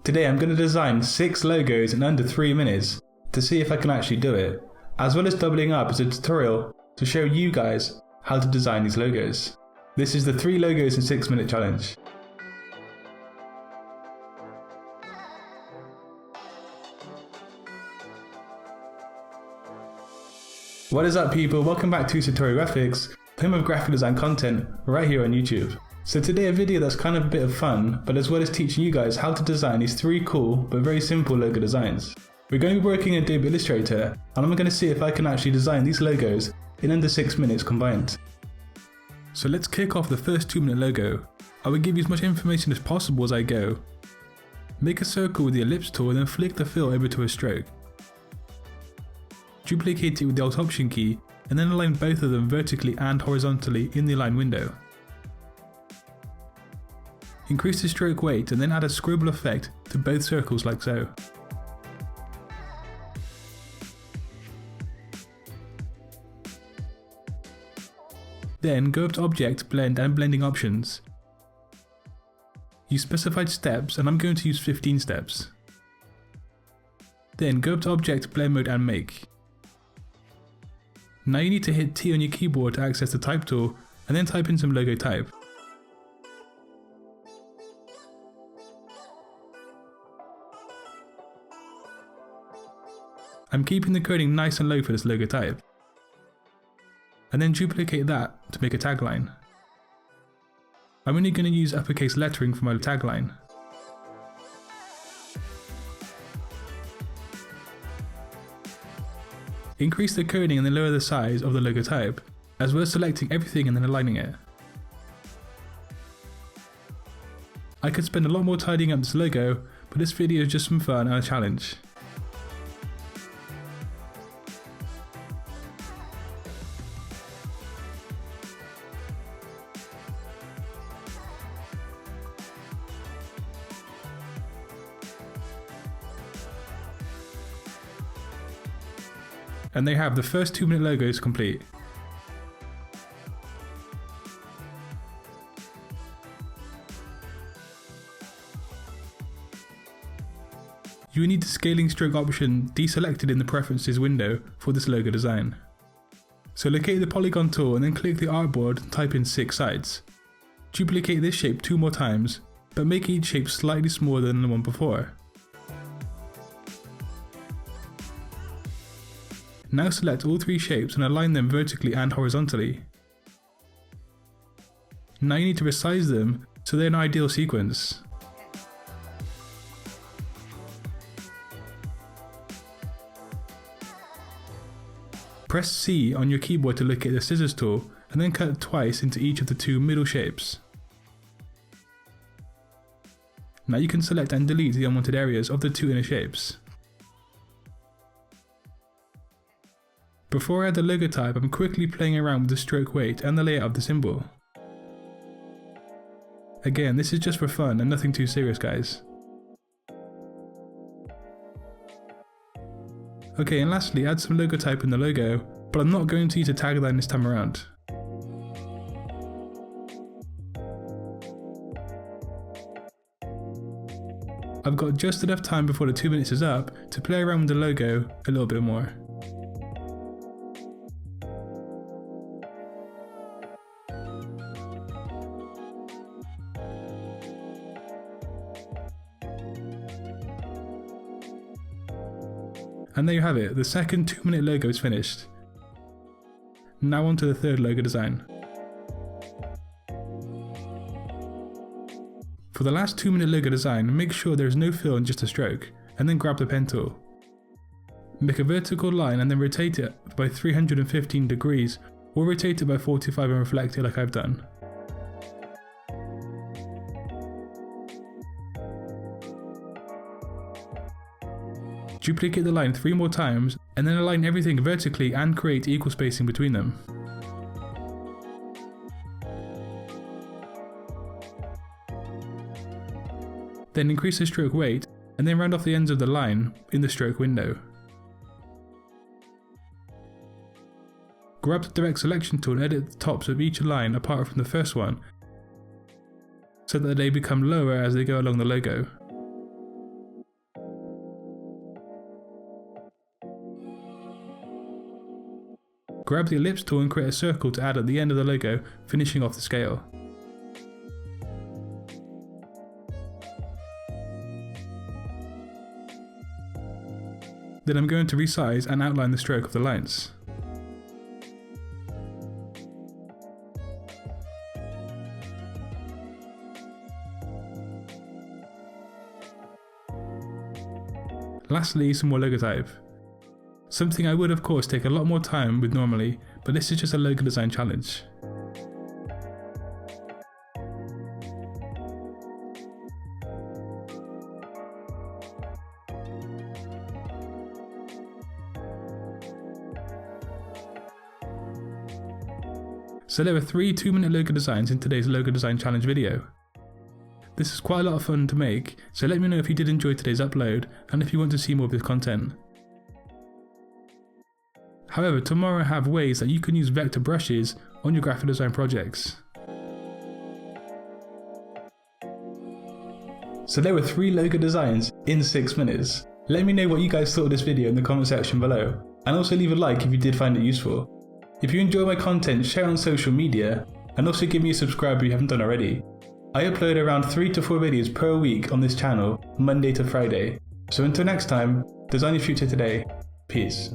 Today I'm going to design 6 logos in under 3 minutes to see if I can actually do it, as well as doubling up as a tutorial to show you guys how to design these logos. This is the 3 logos in 6 minute challenge. What is up people, welcome back to Satori Graphics, home of graphic design content right here on YouTube. So today a video that's kind of a bit of fun, but as well as teaching you guys how to design these 3 cool but very simple logo designs. We're going to be working in Adobe Illustrator and I'm going to see if I can actually design these logos in under 6 minutes combined. So let's kick off the first 2-minute logo. I will give you as much information as possible as I go. Make a circle with the ellipse tool and then flick the fill over to a stroke. Duplicate it with the Alt Option key and then align both of them vertically and horizontally in the align window. Increase the stroke weight and then add a scribble effect to both circles like so. Then go up to Object, Blend and Blending Options. Use specified steps and I'm going to use 15 steps. Then go up to Object, Blend Mode and Make. Now you need to hit T on your keyboard to access the type tool and then type in some logo type. I'm keeping the coding nice and low for this logo type. And then duplicate that to make a tagline. I'm only going to use uppercase lettering for my tagline. Increase the coding and then lower the size of the logo type, as well as selecting everything and then aligning it. I could spend a lot more tidying up this logo, but this video is just some fun and a challenge. And they have the first 2-minute logos complete. You will need the scaling stroke option deselected in the preferences window for this logo design. So locate the polygon tool and then click the artboard and type in 6 sides. Duplicate this shape 2 more times, but make each shape slightly smaller than the one before. Now select all 3 shapes and align them vertically and horizontally. Now you need to resize them so they're in an ideal sequence. Press C on your keyboard to locate the scissors tool and then cut twice into each of the 2 middle shapes. Now you can select and delete the unwanted areas of the 2 inner shapes. Before I add the logo type, I'm quickly playing around with the stroke weight and the layout of the symbol. Again, this is just for fun and nothing too serious, guys. Okay, and lastly, add some logo type in the logo, but I'm not going to use a tagline this time around. I've got just enough time before the 2 minutes is up to play around with the logo a little bit more. And there you have it, the second 2-minute logo is finished. Now on to the third logo design. For the last 2-minute logo design, make sure there is no fill and just a stroke, and then grab the pen tool. Make a vertical line and then rotate it by 315 degrees, or rotate it by 45 and reflect it like I've done. Duplicate the line 3 more times and then align everything vertically and create equal spacing between them. Then increase the stroke weight and then round off the ends of the line in the stroke window. Grab the direct selection tool and edit the tops of each line apart from the first one so that they become lower as they go along the logo. Grab the ellipse tool and create a circle to add at the end of the logo, finishing off the scale. Then I'm going to resize and outline the stroke of the lines. Lastly, some more logo type. Something I would of course take a lot more time with normally, but this is just a logo design challenge. So there are 3 2-minute logo designs in today's logo design challenge video. This is quite a lot of fun to make, so let me know if you did enjoy today's upload and if you want to see more of this content. However, tomorrow I have ways that you can use vector brushes on your graphic design projects. So there were 3 logo designs in 6 minutes. Let me know what you guys thought of this video in the comment section below, and also leave a like if you did find it useful. If you enjoy my content, share it on social media, and also give me a subscribe if you haven't done already. I upload around 3 to 4 videos per week on this channel, Monday to Friday. So until next time, design your future today. Peace.